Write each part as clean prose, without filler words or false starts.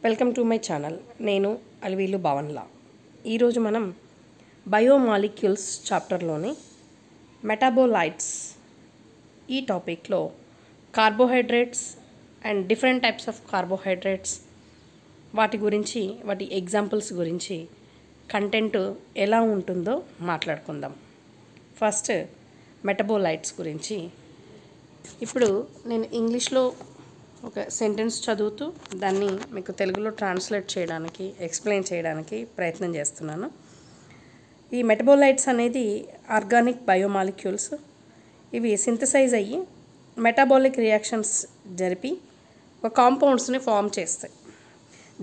Welcome to my channel. నేను అలివీలు భావన్లా. ఈరోజు మనం బయోమాలిక్యూల్స్ చాప్టర్లోని మెటాబోలైట్స్ ఈ టాపిక్లో carbohydrates and different types of carbohydrates వాటి గురించి, వాటి ఎగ్జాంపుల్స్ గురించి, కంటెంట్ ఎలా ఉంటుందో మాట్లాడుకుందాం. ఫస్ట్ మెటబోలైట్స్ గురించి. ఇప్పుడు నేను ఇంగ్లీష్లో ఒక సెంటెన్స్ చదువుతూ దాన్ని మీకు తెలుగులో ట్రాన్స్లేట్ చేయడానికి, ఎక్స్ప్లెయిన్ చేయడానికి ప్రయత్నం చేస్తున్నాను. ఈ మెటబోలైట్స్ అనేది ఆర్గానిక్ బయోమాలిక్యూల్స్. ఇవి సింథసైజ్ అయ్యి మెటాబాలిక్ రియాక్షన్స్ జరిపి ఒక కాంపౌండ్స్ని ఫామ్ చేస్తాయి.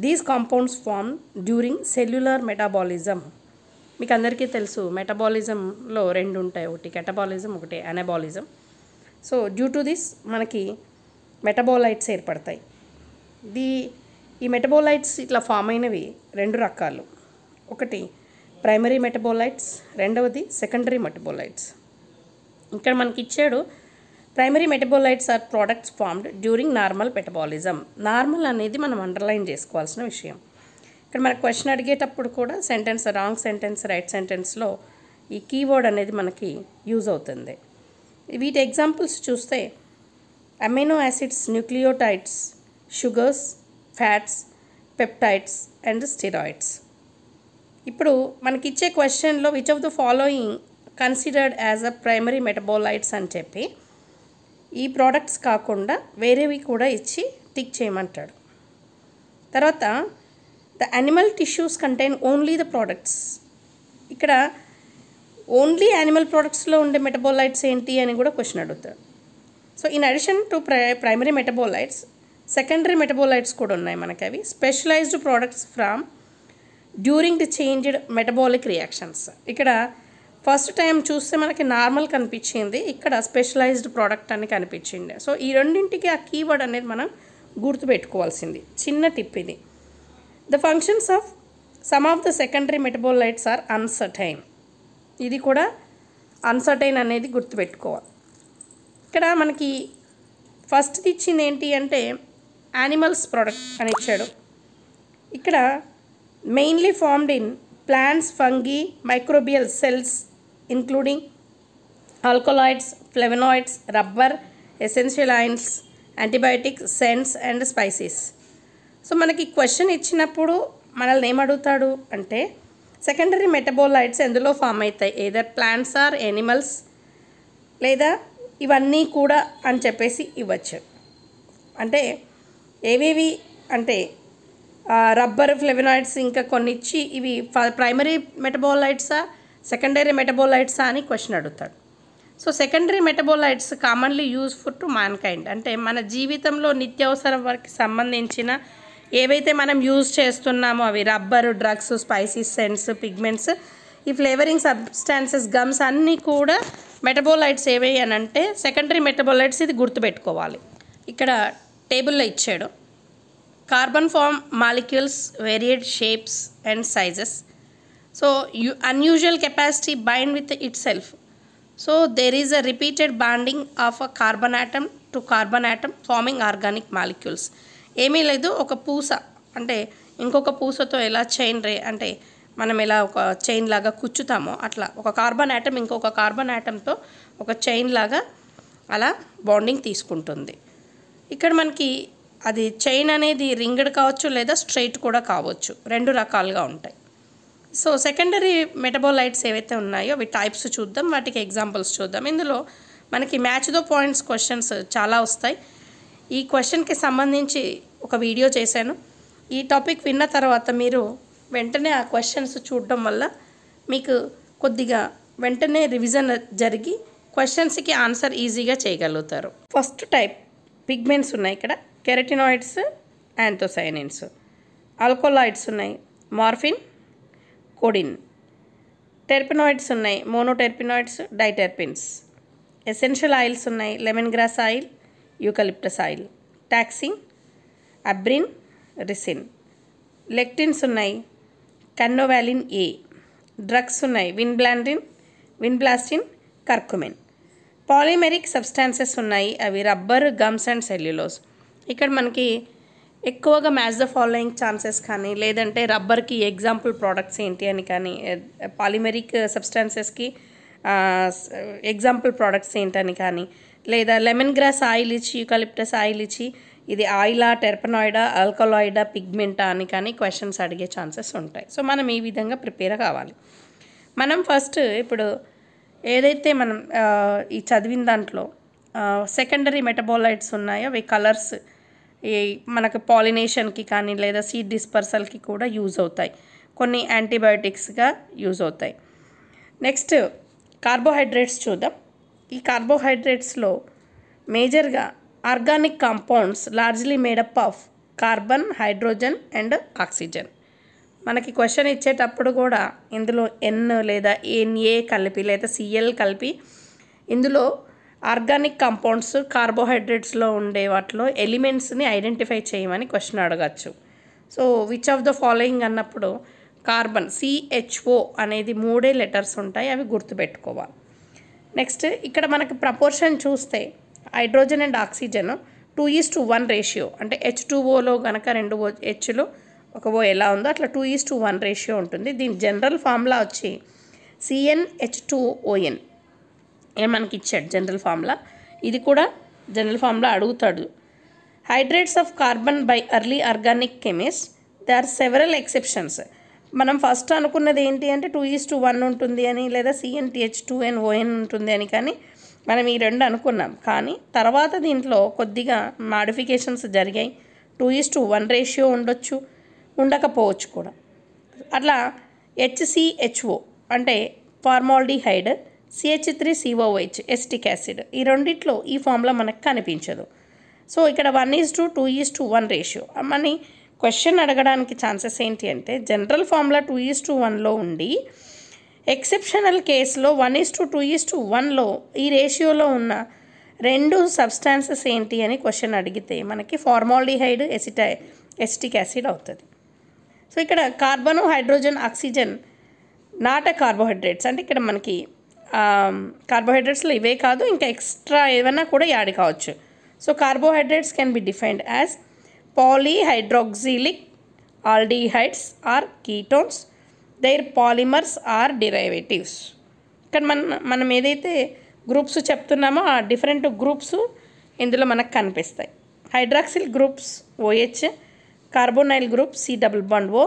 These compounds form during cellular metabolism. మీకు అందరికీ తెలుసు, మెటాబాలిజంలో రెండు ఉంటాయి, ఒకటి కెటబాలిజం, ఒకటి anabolism. So due to this మనకి మెటబోలైట్స్ ఏర్పడతాయి. ఈ మెటబోలైట్స్ ఇట్లా ఫామ్ అయినవి రెండు రకాలు. ఒకటి ప్రైమరీ మెటబోలైట్స్, రెండవది సెకండరీ మెటబోలైట్స్. ఇక్కడ మనకి ఇచ్చాడు, primary metabolites are products formed during normal metabolism. Normal అనేది మనం అండర్లైన్ చేసుకోవాల్సిన విషయం. ఇక్కడ మనకు క్వశ్చన్ అడిగేటప్పుడు కూడా సెంటెన్స్, రాంగ్ సెంటెన్స్, రైట్ సెంటెన్స్లో ఈ కీవర్డ్ అనేది మనకి యూజ్ అవుతుంది. వీటి ఎగ్జాంపుల్స్ చూస్తే amino acids, nucleotides, sugars, fats, peptides and steroids. ఇప్పుడు మనకి ఇచ్చే క్వశ్చన్లో which of the following considered as a primary metabolites అని చెప్పి ఈ ప్రోడక్ట్స్ కాకుండా వేరేవి కూడా ఇచ్చి టిక్ చేయమంటాడు. తర్వాత the animal tissues contain only the products. ఇక్కడ ఓన్లీ యానిమల్ ప్రోడక్ట్స్లో ఉండే మెటబోలైట్స్ ఏంటి అని కూడా క్వశ్చన్ అడుగుతాడు. So in addition to primary metabolites, secondary metabolites కూడా ఉన్నాయి మనకి. అవి specialized products from during the changed metabolic reactions. ఇక్కడ ఫస్ట్ టైం చూస్తే మనకి నార్మల్ కనిపించింది, ఇక్కడ స్పెషలైజ్డ్ ప్రోడక్ట్ అని కనిపించింది. సో ఈ రెండింటికి ఆ కీవర్డ్ అనేది మనం గుర్తుపెట్టుకోవాల్సింది. చిన్న టిప్ ఇది. The functions of some of the secondary metabolites are uncertain. ఇది కూడా అన్సర్టైన్ అనేది గుర్తుపెట్టుకోవాలి. ఇక్కడ మనకి ఫస్ట్ ఇచ్చింది ఏంటి అంటే యానిమల్స్ ప్రోడక్ట్ అని ఇచ్చాడు. ఇక్కడ mainly formed in plants, fungi, microbial cells including alkaloids, flavonoids, rubber, essential oils, antibiotics, cents and spices. So మనకి క్వశ్చన్ ఇచ్చినప్పుడు మనల్ని ఏమడుగుతాడు అంటే సెకండరీ మెటబోలైట్స్ ఎందులో ఫామ్ అవుతాయి, ఏదర్ ప్లాంట్స్ ఆర్ యానిమల్స్, లేదా ఇవన్నీ కూడా అని చెప్పేసి ఇవ్వచ్చు. అంటే ఏవేవి అంటే రబ్బర్, ఫ్లేవనాయిడ్స్ ఇంకా కొన్ని ఇచ్చి ఇవి ప్రైమరీ మెటబోలైట్సా సెకండరీ మెటబోలైట్సా అని క్వశ్చన్ అడుగుతాడు. So secondary metabolites commonly useful to man kind. అంటే మన జీవితంలో నిత్యావసరం వరకు సంబంధించిన ఏవైతే మనం యూజ్ చేస్తున్నామో అవి rubber, drugs, spices, cents, pigments, ఈ ఫ్లేవరింగ్ సబ్స్టాన్సెస్, గమ్స్ అన్నీ కూడా మెటబోలైట్స్ ఏవి అని అంటే సెకండరీ మెటబోలైట్స్. ఇది గుర్తుపెట్టుకోవాలి. ఇక్కడ టేబుల్లో ఇచ్చాడు. Carbon form molecules varied shapes and sizes. So unusual capacity bind with itself. So there is a repeated bonding of a carbon atom to carbon atom forming organic molecules. ఏమీ లేదు, ఒక పూస అంటే ఇంకొక పూసతో ఎలా చైన్ అంటే మనం ఎలా ఒక చైన్ లాగా కుచ్చుతామో అట్లా ఒక కార్బన్ ఆటమ్ ఇంకొక కార్బన్ ఆటమ్తో ఒక చైన్ లాగా అలా బాండింగ్ తీసుకుంటుంది. ఇక్కడ మనకి అది చైన్ అనేది రింగ్డ్ కావచ్చు లేదా స్ట్రైట్ కూడా కావచ్చు, రెండు రకాలుగా ఉంటాయి. సో సెకండరీ మెటబోలైట్స్ ఏవైతే ఉన్నాయో అవి టైప్స్ చూద్దాం, వాటికి ఎగ్జాంపుల్స్ చూద్దాం. ఇందులో మనకి మ్యాచ్ ద పాయింట్స్ క్వశ్చన్స్ చాలా వస్తాయి. ఈ క్వశ్చన్కి సంబంధించి ఒక వీడియో చేశాను. ఈ టాపిక్ విన్న తర్వాత మీరు వెంటనే ఆ క్వశ్చన్స్ చూడడం వల్ల మీకు కొద్దిగా వెంటనే రివిజన్ జరిగి క్వశ్చన్స్కి ఆన్సర్ ఈజీగా చేయగలుగుతారు. ఫస్ట్ టైప్ పిగ్మెంట్స్ ఉన్నాయి. ఇక్కడ కెరటినాయిడ్స్, యాంథోసైనిన్స్, ఆల్కలాయిడ్స్ ఉన్నాయి, మార్ఫిన్, కోడిన్, టెర్పినాయిడ్స్ ఉన్నాయి, మోనోటెర్పినాయిడ్స్, డైటెర్పిన్స్, ఎసెన్షియల్ ఆయిల్స్ ఉన్నాయి, lemon grass oil, eucalyptus oil, toxin, abrin, ricin, lectins ఉన్నాయి, కన్నోవాలిన్ ఏ, డ్రగ్స్ ఉన్నాయి, విన్బ్లాస్టిన్, కర్కుమిన్, పాలిమెరిక్ సబ్స్టాన్సెస్ ఉన్నాయి, అవి రబ్బర్, గమ్స్ అండ్ సెల్యులోస్. ఇక్కడ మనకి ఎక్కువగా మ్యాచ్ ద ఫాలోయింగ్ ఛాన్సెస్ కానీ, లేదంటే రబ్బర్కి ఎగ్జాంపుల్ ప్రోడక్ట్స్ ఏంటి అని కానీ, పాలిమెరిక్ సబ్స్టాన్సెస్కి ఎగ్జాంపుల్ ప్రోడక్ట్స్ ఏంటని కానీ, లేదా లెమన్ గ్రాస్ ఆయిల్ ఇచ్చి, యూకలిప్టస్ ఆయిల్ ఇచ్చి ఇది ఆయిలా, టెర్పనాయిడా, ఆల్కలాయిడా, పిగ్మెంటా అని కానీ క్వశ్చన్స్ అడిగే ఛాన్సెస్ ఉంటాయి. సో మనం ఈ విధంగా ప్రిపేర్ కావాలి. మనం ఫస్ట్ ఇప్పుడు ఏదైతే మనం ఈ చదివిన దాంట్లో సెకండరీ మెటబాలైట్స్ ఉన్నాయో అవి కలర్స్ ఈ మనకు పాలినేషన్కి కానీ లేదా సీడ్ డిస్పర్సల్కి కూడా యూజ్ అవుతాయి, కొన్ని యాంటీబయోటిక్స్గా యూజ్ అవుతాయి. నెక్స్ట్ కార్బోహైడ్రేట్స్ చూద్దాం. ఈ కార్బోహైడ్రేట్స్లో మేజర్గా organic compounds largely made up of carbon, hydrogen and oxygen. మనకి క్వశ్చన్ ఇచ్చేటప్పుడు కూడా ఇందులో ఎన్ లేదా ఎన్ఏ కలిపి లేదా సిఎల్ కలిపి ఇందులో ఆర్గానిక్ కాంపౌండ్స్ కార్బోహైడ్రేట్స్లో ఉండే వాటిలో ఎలిమెంట్స్ని ఐడెంటిఫై చేయమని క్వశ్చన్ అడగచ్చు. So which of the following అన్నప్పుడు కార్బన్ సిహెచ్ఓ అనేది 3 లెటర్స్ ఉంటాయి, అవి గుర్తుపెట్టుకోవాలి. నెక్స్ట్ ఇక్కడ మనకి ప్రపోర్షన్ చూస్తే హైడ్రోజన్ అండ్ ఆక్సిజన్ 2:1 రేషియో, అంటే H2Oలో కనుక 2 హెచ్లు 1 O ఎలా ఉందో అట్లా 2:1 రేషియో ఉంటుంది. దీని జనరల్ ఫార్ములా వచ్చి CnH2ON మనకి ఇచ్చాడు జనరల్ ఫార్ములా. ఇది కూడా జనరల్ ఫార్ములా అడుగుతాడు. Hydrates of carbon by early organic chemist, they are several exceptions. మనం ఫస్ట్ అనుకున్నది ఏంటి అంటే 2:1 ఉంటుంది అని, లేదా CnH2nON ఉంటుంది అని, కానీ మనం ఈ 2 అనుకున్నాం. కానీ తర్వాత దీంట్లో కొద్దిగా మాడిఫికేషన్స్ జరిగాయి. 2:1 రేషియో ఉండొచ్చు, ఉండకపోవచ్చు కూడా. అట్లా HCHO అంటే ఫార్మాల్డిహైడ్, CH3COOH ఎస్టిక్ యాసిడ్, ఈ రెండిట్లో ఈ ఫార్ములా మనకు కనిపించదు. సో ఇక్కడ 1:2, 2:1 రేషియో అని క్వశ్చన్ అడగడానికి ఛాన్సెస్ ఏంటి అంటే జనరల్ ఫార్ములా 2:1లో ఉండి ఎక్సెప్షనల్ కేసులో 1:2:1లో ఈ రేషియోలో ఉన్న 2 సబ్స్టాన్సెస్ ఏంటి అని క్వశ్చన్ అడిగితే మనకి ఫార్మాల్డిహైడ్, ఎసిటిక్ యాసిడ్ అవుతుంది. సో ఇక్కడ carbon, hydrogen, oxygen not a carbohydrates, అంటే ఇక్కడ మనకి కార్బోహైడ్రేట్స్లో ఇవే కాదు ఇంకా ఎక్స్ట్రా ఏమైనా కూడా యాడ్ కావచ్చు. So carbohydrates can be defined as polyhydroxylic aldehydes or ketones, their polymers are derivatives. ఇక్కడ మనం ఏదైతే గ్రూప్స్ చెప్తున్నామో ఆ డిఫరెంట్ గ్రూప్స్ ఇందులో మనకు కనిపిస్తాయి. Hydroxyl groups OH, carbonyl group C++O,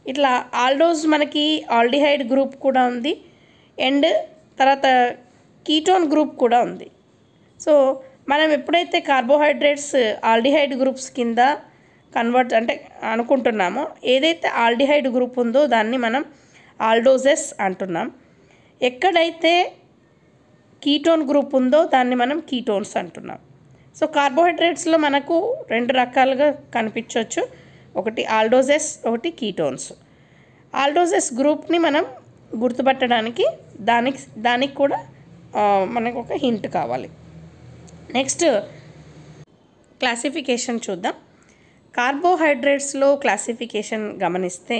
ఇట్లా ఆల్డోస్ మనకి ఆల్డిహైడ్ గ్రూప్ కూడా ఉంది, అండ్ తర్వాత కీటోన్ గ్రూప్ కూడా ఉంది. సో మనం ఎప్పుడైతే కార్బోహైడ్రేట్స్ ఆల్డిహైడ్ గ్రూప్స్ కింద కన్వర్ట్ అంటే అనుకుంటున్నామో, ఏదైతే ఆల్డిహైడ్ గ్రూప్ ఉందో దాన్ని మనం ఆల్డోజెస్ అంటున్నాం. ఎక్కడైతే కీటోన్ గ్రూప్ ఉందో దాన్ని మనం కీటోన్స్ అంటున్నాం. సో కార్బోహైడ్రేట్స్లో మనకు 2 రకాలుగా కనిపించవచ్చు, ఒకటి ఆల్డోజెస్, ఒకటి కీటోన్స్. ఆల్డోజెస్ గ్రూప్ని మనం గుర్తుపట్టడానికి దానికి కూడా మనకు ఒక హింట్ కావాలి. నెక్స్ట్ క్లాసిఫికేషన్ చూద్దాం. కార్బోహైడ్రేట్స్లో క్లాసిఫికేషన్ గమనిస్తే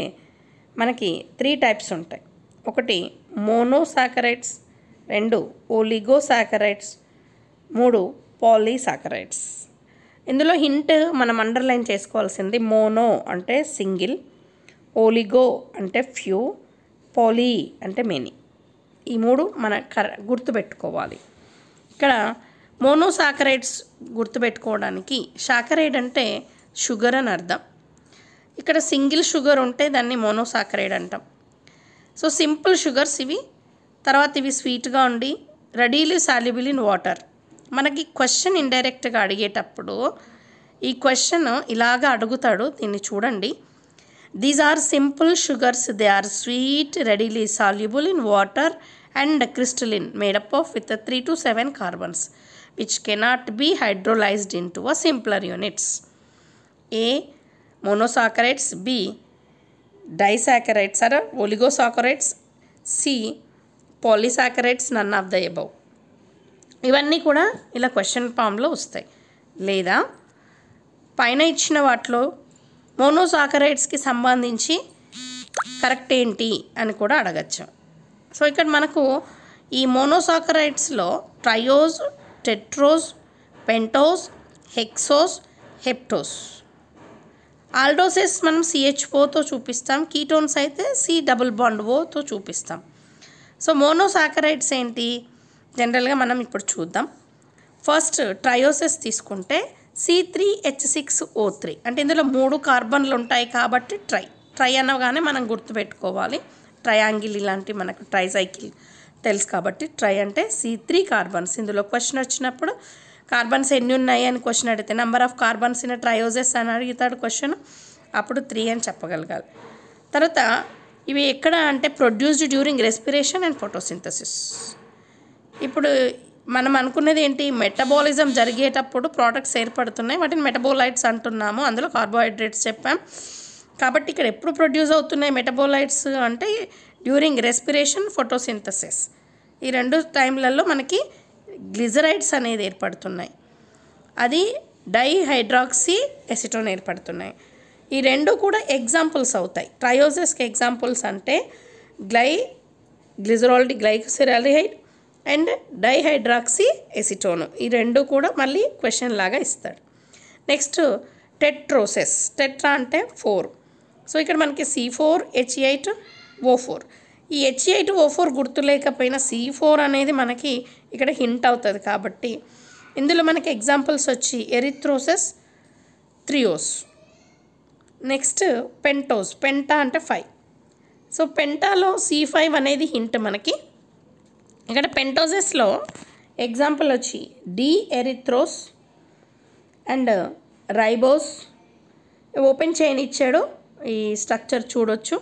మనకి 3 టైప్స్ ఉంటాయి. ఒకటి మోనోసాకరైడ్స్, 2 ఓలిగోసాకరైడ్స్, 3 పాలీసాకరైడ్స్. ఇందులో హింట్ మనం అండర్లైన్ చేసుకోవాల్సింది మోనో అంటే సింగిల్, ఓలిగో అంటే ఫ్యూ, పాలీ అంటే మెనీ. ఈ 3 మన గుర్తుపెట్టుకోవాలి. ఇక్కడ మోనోసాకరైడ్స్ గుర్తుపెట్టుకోవడానికి సాకరైడ్ అంటే షుగర్ అని అర్థం. ఇక్కడ సింగిల్ షుగర్ ఉంటే దాన్ని మోనోసాకరైడ్ అంటాం. సో సింపుల్ షుగర్స్ ఇవి. తర్వాత ఇవి స్వీట్గా ఉండి రెడీలీ సాల్యుబుల్ ఇన్ వాటర్. మనకి క్వశ్చన్ ఇండైరెక్ట్గా అడిగేటప్పుడు ఈ క్వశ్చన్ ఇలాగా అడుగుతాడు, దీన్ని చూడండి. These are simple sugars, they are sweet, readily soluble in water and crystalline, made up of with 3 to 7 carbons which cannot be hydrolyzed into a simpler units. A. Monosaccharides, B. Disaccharides or oligosaccharides, C. Polysaccharides, none of the above. ఇవన్నీ కూడా ఇలా question ఫామ్లో వస్తాయి. లేదా పైన ఇచ్చిన వాటిలో మోనోసాకరైడ్స్కి సంబంధించి కరెక్ట్ ఏంటి అని కూడా అడగచ్చు. సో ఇక్కడ మనకు ఈ మోనోసాకరైడ్స్లో ట్రయోజ్, టెట్రోజ్, పెంటోజ్, హెక్సోజ్, హెప్టోజ్ ఆల్డోసెస్ మనం CH4తో చూపిస్తాం, కీటోన్స్ అయితే C డబుల్ బాండ్ Oతో చూపిస్తాం. సో మోనోసాకరైడ్స్ ఏంటి జనరల్గా మనం ఇప్పుడు చూద్దాం. ఫస్ట్ ట్రయోసెస్ తీసుకుంటే C3H6O3 అంటే ఇందులో 3 కార్బన్లు ఉంటాయి కాబట్టి ట్రై అనగానే మనం గుర్తుపెట్టుకోవాలి. ట్రయాంగిల్ ఇలాంటి మనకు ట్రైసైకిల్ తెలుసు కాబట్టి ట్రై అంటే C3 కార్బన్స్. ఇందులో క్వశ్చన్ వచ్చినప్పుడు కార్బన్స్ ఎన్ని ఉన్నాయి అని క్వశ్చన్ అడిగితే నెంబర్ ఆఫ్ కార్బన్స్ ఇన్ ట్రయోసెస్ అని అడుగుతాడు క్వశ్చన్, అప్పుడు 3 అని చెప్పగలగాలి. తర్వాత ఇవి ఎక్కడ అంటే produced during respiration and photosynthesis. ఇప్పుడు మనం అనుకున్నది ఏంటి, మెటబాలిజం జరిగేటప్పుడు ప్రోడక్ట్స్ ఏర్పడుతున్నాయి, వాటిని మెటబోలైట్స్ అంటున్నాము. అందులో కార్బోహైడ్రేట్స్ చెప్పాం కాబట్టి ఇక్కడ ఎప్పుడు ప్రొడ్యూస్ అవుతున్నాయి మెటబోలైట్స్ అంటే డ్యూరింగ్ రెస్పిరేషన్, ఫోటోసింథసిస్. ఈ 2 టైంలలో మనకి గ్లిజరైడ్స్ అనేది ఏర్పడుతున్నాయి, అది డైహైడ్రాక్సీ ఎసిటోన్ ఏర్పడుతున్నాయి. ఈ 2 కూడా ఎగ్జాంపుల్స్ అవుతాయి. ట్రయోసెస్కి ఎగ్జాంపుల్స్ అంటే గ్లిజరాల్డి గ్లైకోసిరాల్డిహైడ్ అండ్ డైహైడ్రాక్సీ ఎసిటోను. ఈ 2 కూడా మళ్ళీ క్వశ్చన్ లాగా ఇస్తాడు. నెక్స్ట్ టెట్రోసెస్. టెట్రా అంటే 4. సో ఇక్కడ మనకి C4H8O4. ఈ H8O4 గుర్తు లేకపోయినా C4 అనేది మనకి ఇక్కడ హింట్ అవుతుంది కాబట్టి ఇందులో మనకి ఎగ్జాంపుల్స్ వచ్చి erythroses, triose. Next pentose. Penta అంటే 5. సో పెంటాలో C5 అనేది హింట్ మనకి. ఇక్కడ పెంటోసెస్లో ఎగ్జాంపుల్ వచ్చి D erythrose and ribose. Open chain ఇచ్చాడు, ఈ స్ట్రక్చర్ చూడొచ్చు.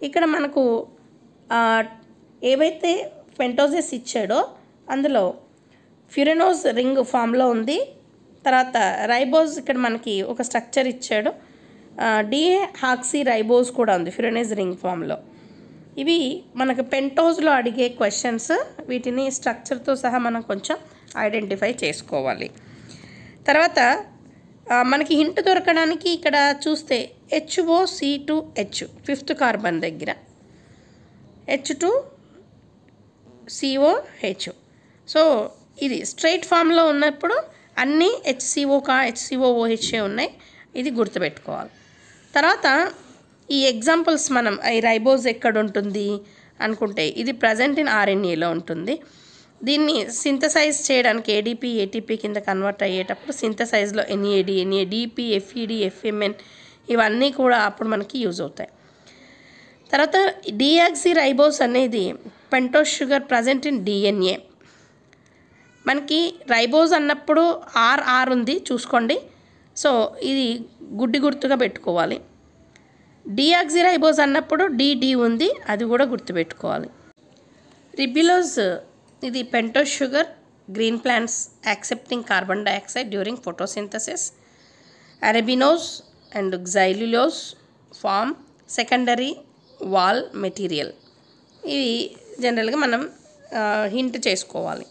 ఇక్కడ మనకు ఏవైతే పెంటోసెస్ ఇచ్చాడో అందులో ఫ్యూరెనోస్ రింగ్ ఫామ్లో ఉంది. తర్వాత రైబోస్ ఇక్కడ మనకి ఒక స్ట్రక్చర్ ఇచ్చాడు, డిహాక్సీ రైబోస్ కూడా ఉంది ఫ్యూరెనోస్ రింగ్ ఫామ్లో. ఇవి మనకు పెంటోస్లో అడిగే క్వశ్చన్స్. వీటిని స్ట్రక్చర్తో సహా మనం కొంచెం ఐడెంటిఫై చేసుకోవాలి. తర్వాత మనకి హింట్ దొరకడానికి ఇక్కడ చూస్తే HOC2H 5th కార్బన్ దగ్గర H2COH. సో ఇది స్ట్రైట్ ఫామ్లో ఉన్నప్పుడు అన్నీ HCOOH ఉన్నాయి, ఇది గుర్తుపెట్టుకోవాలి. తర్వాత ఈ ఎగ్జాంపుల్స్ మనం ఈ రైబోజ్ ఎక్కడ ఉంటుంది అనుకుంటే ఇది ప్రజెంట్ ఇన్ RNAలో ఉంటుంది. దీన్ని సింథసైజ్ చేయడానికి ADP ATP కింద కన్వర్ట్ అయ్యేటప్పుడు సింథసైజ్లో NAD, NADP, FED, FMN ఇవన్నీ కూడా అప్పుడు మనకి యూజ్ అవుతాయి. తర్వాత డియాక్సీ రైబోస్ అనేది pentose sugar present in DNA. మనకి రైబోస్ అన్నప్పుడు RR ఉంది చూసుకోండి, సో ఇది గుర్తుగా పెట్టుకోవాలి. డియాక్సీ రైబోస్ అన్నప్పుడు DD ఉంది, అది కూడా గుర్తుపెట్టుకోవాలి. రిబిలోజ్ ఇది pentose sugar, green plants accepting carbon dioxide during photosynthesis. Arabinose and xylulose form secondary wall material. ఇవి జనరల్గా మనం హింట్ చేసుకోవాలి.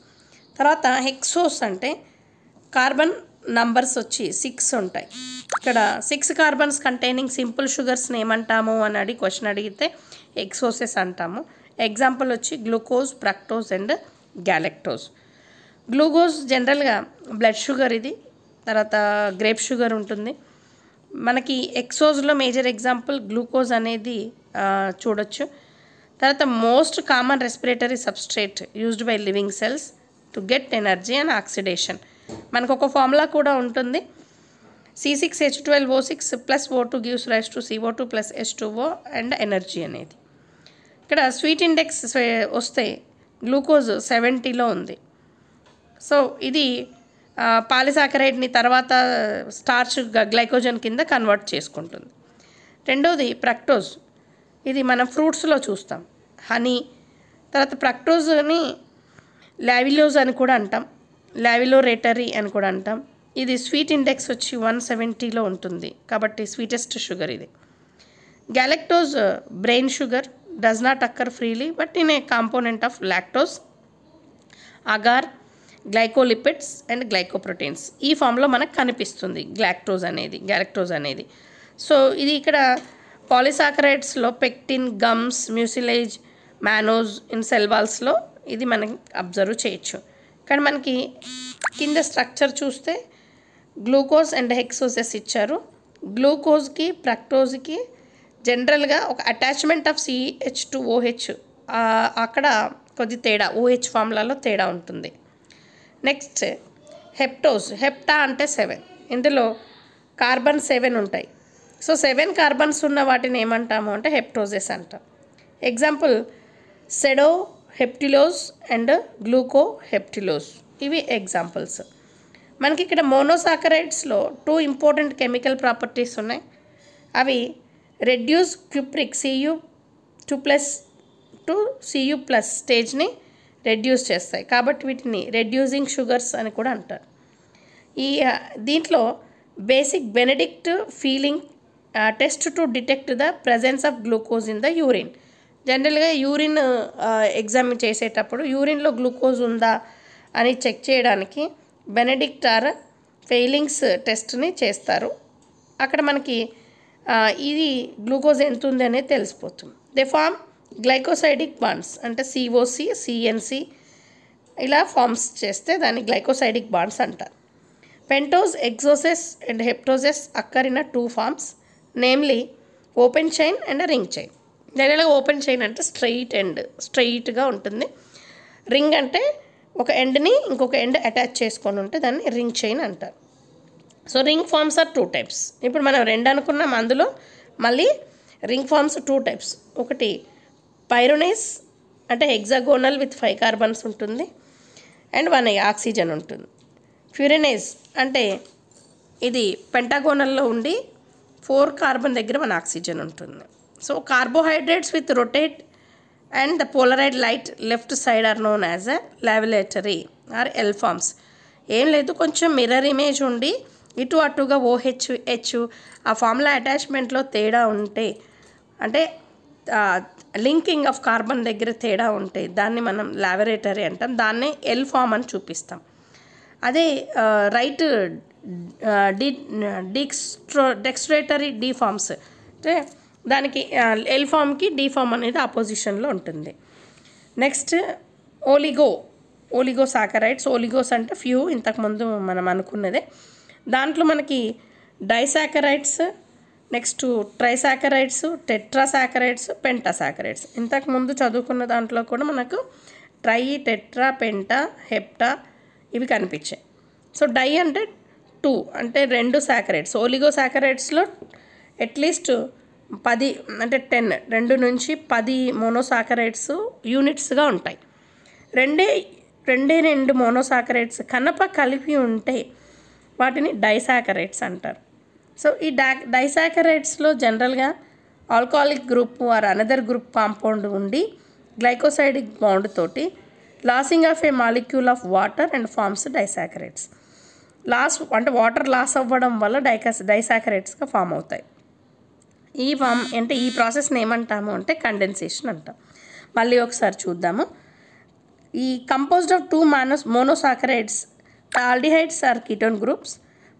తర్వాత హెక్సోస్ అంటే కార్బన్ నంబర్స్ వచ్చి 6 ఉంటాయి. ఇక్కడ 6 కార్బన్స్ కంటైనింగ్ సింపుల్ షుగర్స్ని ఏమంటాము అని క్వశ్చన్ అడిగితే హెక్సోసెస్ అంటాము. ఎగ్జాంపుల్ వచ్చి గ్లూకోజ్, ఫ్రక్టోజ్ అండ్ గ్యాలెక్టోజ్. గ్లూకోజ్ జనరల్గా బ్లడ్ షుగర్, ఇది తర్వాత గ్రేప్ షుగర్ ఉంటుంది. మనకి ఎక్సోజ్లో మేజర్ ఎగ్జాంపుల్ గ్లూకోజ్ అనేది చూడొచ్చు. తర్వాత most common respiratory substrate used by living cells to get energy and oxidation. మనకు ఒక ఫార్ములా కూడా ఉంటుంది, C6H12O6 + O2 gives rise to CO2 + H2O and energy అనేది. ఇక్కడ స్వీట్ ఇండెక్స్ వస్తే గ్లూకోజ్ 70లో ఉంది. సో ఇది పాలిసాకరైడ్ని తర్వాత స్టార్చ్ గ్లైకోజన్ కింద కన్వర్ట్ చేసుకుంటుంది. రెండోది ఫ్రక్టోజ్, ఇది మనం ఫ్రూట్స్లో చూస్తాం, హనీ. తర్వాత ఫ్రక్టోజ్ని లావిలోజ్ అని కూడా అంటాం, లావిలోరేటరీ అని కూడా అంటాం. ఇది స్వీట్ ఇండెక్స్ వచ్చి 170లో ఉంటుంది కాబట్టి స్వీటెస్ట్ షుగర్ ఇది. Galactose brain sugar, does not occur freely but in a component of lactose, agar, glycolipids and glycoproteins. ఈ ఫామ్లో మనకు కనిపిస్తుంది గ్యాలెక్టోజ్ అనేది. సో ఇది ఇక్కడ పాలిసాకరైడ్స్లో pectin, gums, mucilage, mannose in cell వాల్స్లో ఇది మనం అబ్జర్వ్ చేయొచ్చు. కానీ మనకి కింద స్ట్రక్చర్ చూస్తే గ్లూకోజ్ అండ్ హెక్సోసెస్ ఇచ్చారు, గ్లూకోజ్కి ఫ్రక్టోజ్కి జనరల్గా ఒక అటాచ్మెంట్ ఆఫ్ CH2OH అక్కడ కొద్ది తేడా, OH ఫార్ములాలో తేడా ఉంటుంది. నెక్స్ట్ హెప్టోజ్, హెప్టా అంటే 7, ఇందులో కార్బన్ 7 ఉంటాయి. సో 7 కార్బన్స్ ఉన్న వాటిని ఏమంటాము అంటే హెప్టోజెస్ అంటాం. ఎగ్జాంపుల్ సెడో హెప్టిలోజ్ అండ్ గ్లూకో హెప్టిలోజ్, ఇవి ఎగ్జాంపుల్స్. మనకి ఇక్కడ మోనోసాకరైడ్స్లో 2 ఇంపార్టెంట్ కెమికల్ ప్రాపర్టీస్ ఉన్నాయి. అవి reduce cupric Cu2+ to Cu+ స్టేజ్ని రెడ్యూస్ చేస్తాయి, కాబట్టి వీటిని రెడ్యూసింగ్ షుగర్స్ అని కూడా అంటారు. దీంట్లో basic Benedict Fehling test to detect the presence of glucose in the urine. జనరల్గా యూరిన్ ఎగ్జామిన్ చేసేటప్పుడు యూరిన్లో గ్లూకోజ్ ఉందా అని చెక్ చేయడానికి బెనెడిక్ట్ ఆర్ ఫెయిలింగ్స్ టెస్ట్ని చేస్తారు. అక్కడ మనకి ఇది గ్లూకోజ్ ఎంత ఉంది అనేది తెలిసిపోతుంది. దే ఫార్మ్ గ్లైకోసైడిక్ బాండ్స్, అంటే COC CNC ఇలా ఫార్మ్స్ చేస్తే దాన్ని గ్లైకోసైడిక్ బాండ్స్ అంటారు. Pentose, hexoses and heptoses occur in 2 forms, namely open chain and ring chain. జనరల్గా ఓపెన్ చైన్ అంటే స్ట్రైట్గా ఉంటుంది. రింగ్ అంటే ఒక ఎండ్ని ఇంకొక ఎండ్ అటాచ్ చేసుకొని ఉంటే దాన్ని రింగ్ చైన్ అంటారు. So ring forms are 2 types. ఇప్పుడు మనం 2 అనుకున్నాం, అందులో మళ్ళీ రింగ్ ఫార్మ్స్ 2 టైప్స్. ఒకటి పైరోనేస్ అంటే హెక్సాగోనల్ విత్ 5 కార్బన్స్ ఉంటుంది అండ్ 1 ఆక్సిజన్ ఉంటుంది. ఫ్యూరినేస్ అంటే ఇది పెంటాగోనల్లో ఉండి 4 కార్బన్ దగ్గర 1 ఆక్సిజన్ ఉంటుంది. So carbohydrates with rotate and the polarized light left side are known as a laevorotatory or L forms. ఏం లేదు, కొంచెం మిర్రర్ ఇమేజ్ ఉండి ఇటు అటుగా OH ఆ ఫార్ములా అటాచ్మెంట్లో తేడా ఉంటే, అంటే లింకింగ్ ఆఫ్ కార్బన్ దగ్గర తేడా ఉంటే దాన్ని మనం లాబొరేటరీ అంటాం. దాన్నే ఎల్ ఫార్మ్ అని చూపిస్తాం. అదే రైట్ డెక్స్ట్రేటరీ డి ఫార్మ్స్ అంటే దానికి ఎల్ ఫార్మ్కి డి ఫార్మ్ అనేది ఆపోజిషన్లో ఉంటుంది. నెక్స్ట్ ఓలిగోసాకరైడ్స్. ఓలిగోస్ అంటే ఫ్యూ, ఇంతకుముందు మనం అనుకున్నదే. దాంట్లో మనకి డైసాకరైడ్స్, నెక్స్ట్ ట్రైసాకరైడ్స్, టెట్రాసాకరైడ్స్, పెంటాసాకరైడ్స్. ఇంతకుముందు చదువుకున్న దాంట్లో కూడా మనకు ట్రై, టెట్రా, పెంటా, హెప్టా ఇవి కనిపించాయి. సో డై అంటే 2 అంటే 2 సాకరైడ్స్. ఓలిగోసాకరైడ్స్లో అట్లీస్ట్ 10 అంటే 10, 2 నుంచి 10 మోనోసాకరైడ్స్ యూనిట్స్గా ఉంటాయి. రెండే 2 మోనోసాకరైడ్స్ కనప కలిపి ఉంటే వాటిని డైసాకరైడ్స్ అంటారు. సో ఈ డైసాకరైడ్స్లో జనరల్గా alcoholic group or another group compound ఉండి గ్లైకోసైడిక్ బాండ్ తోటి losing of a molecule of water and forms disaccharides. అంటే వాటర్ లాస్ అవ్వడం వల్ల డైసాకరైడ్స్గా ఫామ్ అవుతాయి. ఈ ప్రాసెస్ని ఏమంటాము అంటే కండెన్సేషన్ అంటాం. మళ్ళీ ఒకసారి చూద్దాము. ఈ composed of 2 monosaccharides, aldehydes are ketone groups.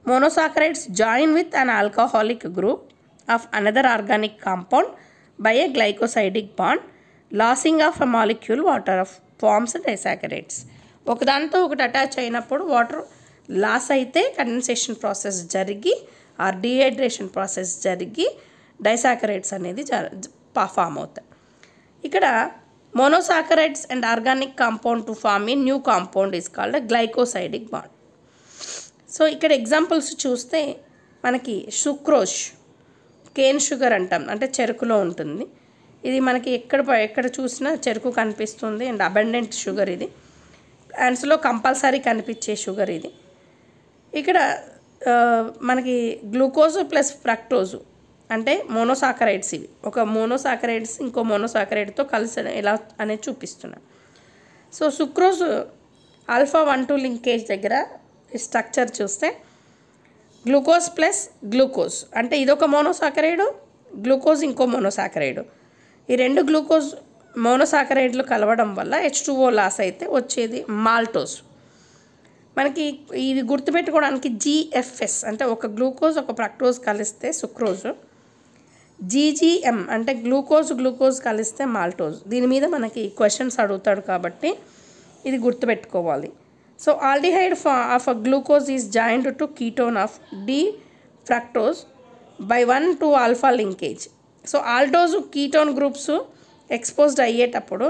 Monosaccharides join with an alcoholic group of another organic compound by a glycosidic bond. Lossing of a molecule water forms disaccharides. ఒకదాంతో ఒకటి అటాచ్ అయినప్పుడు వాటర్ లాస్ అయితే condensation process జరిగి or dehydration process జరిగి disaccharides అనేది form అవుతాయి. ఇక్కడ monosaccharides and organic compound to form a new compound is called glycosidic bond. So ఇక్కడ ఎగ్జాంపుల్స్ చూస్తే మనకి సుక్రోజ్, కేన్ షుగర్ అంటాం, అంటే చెరుకులో ఉంటుంది. ఇది మనకి ఎక్కడ చూసినా చెరుకు కనిపిస్తుంది అండ్ అబండెంట్ షుగర్ ఇది. ప్లాంట్స్లో కంపల్సరీ కనిపించే షుగర్ ఇది. ఇక్కడ మనకి గ్లూకోజు ప్లస్ ఫ్రక్టోజు అంటే మోనోసాకరైడ్స్. ఇవి ఒక మోనోసాకరైడ్స్ ఇంకో మోనోసాకరైడ్తో కలిసి ఎలా అనేది చూపిస్తున్నాను. సో సుక్రోజ్ ఆల్ఫా 1,2 లింకేజ్ దగ్గర స్ట్రక్చర్ చూస్తే గ్లూకోజ్ ప్లస్ గ్లూకోజ్ అంటే ఇదొక మోనోసాకరైడు, గ్లూకోజ్ ఇంకో మోనోసాకరైడు. ఈ 2 గ్లూకోజ్ మోనోసాకరైడ్లు కలవడం వల్ల H2O లాస్ అయితే వచ్చేది మాల్టోజ్. మనకి ఇది గుర్తుపెట్టుకోవడానికి GFS అంటే ఒక గ్లూకోజ్ ఒక ఫ్రక్టోజ్ కలిస్తే సుక్రోజ్, GGM అంటే గ్లూకోజ్ కలిస్తే మాల్టోజ్. దీని మీద మనకి క్వశ్చన్స్ అడుగుతాడు కాబట్టి ఇది గుర్తుపెట్టుకోవాలి. So aldehyde of a glucose is joined to ketone of D fructose by 1 to alpha linkage. So aldose ketone groups exposed అయ్యేటప్పుడు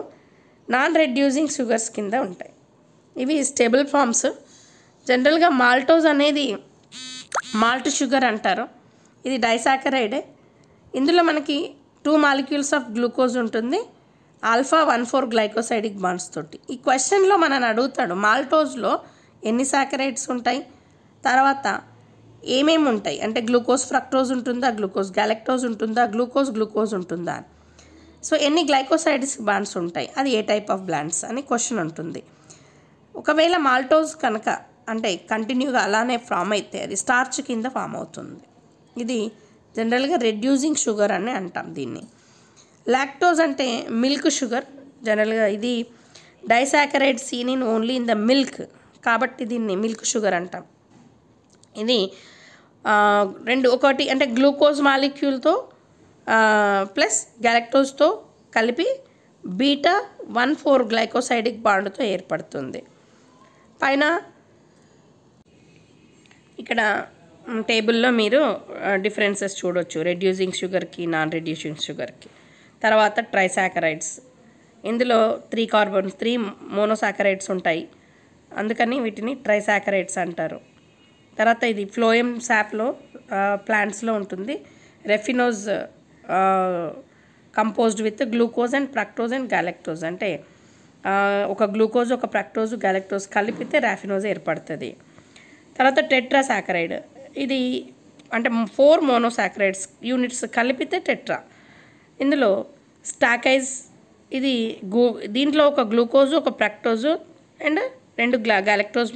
నాన్ రెడ్యూసింగ్ షుగర్స్ కింద ఉంటాయి. ఇవి స్టేబుల్ ఫామ్స్. జనరల్గా మాల్టోజ్ అనేది మాల్ట్ షుగర్ అంటారు. ఇది డైసాకరైడే. ఇందులో మనకి 2 మాలిక్యూల్స్ ఆఫ్ గ్లూకోజ్ ఉంటుంది, ఆల్ఫా 1,4 గ్లైకోసైడిక్ బాండ్స్ తోటి. ఈ క్వశ్చన్లో మనని అడుగుతాడు మాల్టోజ్లో ఎన్ని సాకరైడ్స్ ఉంటాయి, తర్వాత ఏమేమి ఉంటాయి అంటే గ్లూకోజ్ ఫ్రక్టోజ్ ఉంటుందా, గ్లూకోజ్ గ్యాలక్టోజ్ ఉంటుందా, గ్లూకోజ్ ఉంటుందా, సో ఎన్ని గ్లైకోసైడ్స్ బాండ్స్ ఉంటాయి, అది ఏ టైప్ ఆఫ్ బాండ్స్ అని క్వశ్చన్ ఉంటుంది. ఒకవేళ మాల్టోజ్ కనుక అంటే కంటిన్యూగా అలానే ఫామ్ అయితే అది స్టార్చ్ కింద ఫామ్ అవుతుంది. ఇది జనరల్గా రెడ్యూసింగ్ షుగర్ అని అంటాం దీన్ని. లాక్టోజ్ అంటే మిల్క్ షుగర్. జనరల్గా ఇది disaccharide seen in only in the milk, కాబట్టి దీన్ని మిల్క్ షుగర్ అంటాం. ఇది ఒకటి అంటే గ్లూకోజ్ మాలిక్యూల్తో ప్లస్ గ్యాలక్టోజ్తో కలిపి బీటా 1,4 గ్లైకోసైడిక్ బాండ్తో ఏర్పడుతుంది. పైన ఇక్కడ టేబుల్లో మీరు డిఫరెన్సెస్ చూడొచ్చు రెడ్యూసింగ్ షుగర్కి, నాన్ రెడ్యూసింగ్ షుగర్కి. తర్వాత ట్రైసాకరైడ్స్, ఇందులో 3 మోనోసాకరైడ్స్ ఉంటాయి, అందుకని వీటిని ట్రైసాకరైడ్స్ అంటారు. తర్వాత ఇది ఫ్లోయమ్ సాప్లో ప్లాంట్స్లో ఉంటుంది. Raffinose composed with glucose and fructose and galactose, అంటే ఒక గ్లూకోజ్ ఒక ఫ్రక్టోజ్ గ్యాలక్టోజ్ కలిపితే రాఫినోజ్ ఏర్పడుతుంది. తర్వాత టెట్రాసాకరైడ్, ఇది అంటే 4 మోనోసాకరైడ్స్ యూనిట్స్ కలిపితే టెట్రా. ఇందులో స్టాకైజ్, ఇది దీంట్లో ఒక గ్లూకోజ్ ఒక fructose and 2 galactose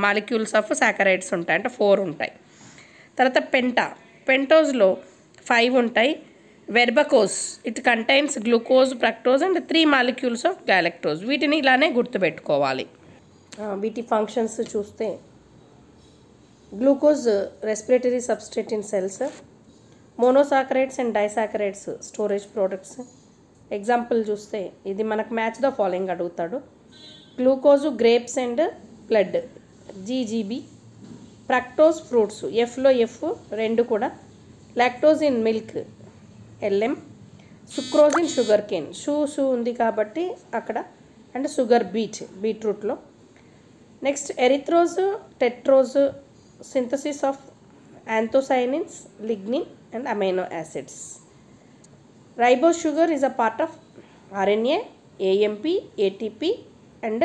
molecules of saccharides ఉంటాయి, అంటే 4 ఉంటాయి. తర్వాత పెంటోజ్లో 5 ఉంటాయి. Verbascose, it contains glucose fructose and 3 molecules of galactose. వీటిని ఇలానే గుర్తుపెట్టుకోవాలి. వీటి ఫంక్షన్స్ చూస్తే glucose respiratory substrate in cells, monosaccharides and disaccharides storage products. Example చూస్తే ఇది మనకు మ్యాచ్ ద ఫాలోయింగ్ అడుగుతాడు. Glucose grapes and blood GGB, fructose fruits ఎఫ్లో ఎఫ్ 2 కూడా, lactose in milk LM, sucrose in sugar cane షూ ఉంది కాబట్టి అక్కడ, అండ్ షుగర్ బీట్రూట్లో. Next erythrose tetrose synthesis of anthocyanins, lignin and amino acids. Ribose sugar is a part of RNA, AMP, ATP and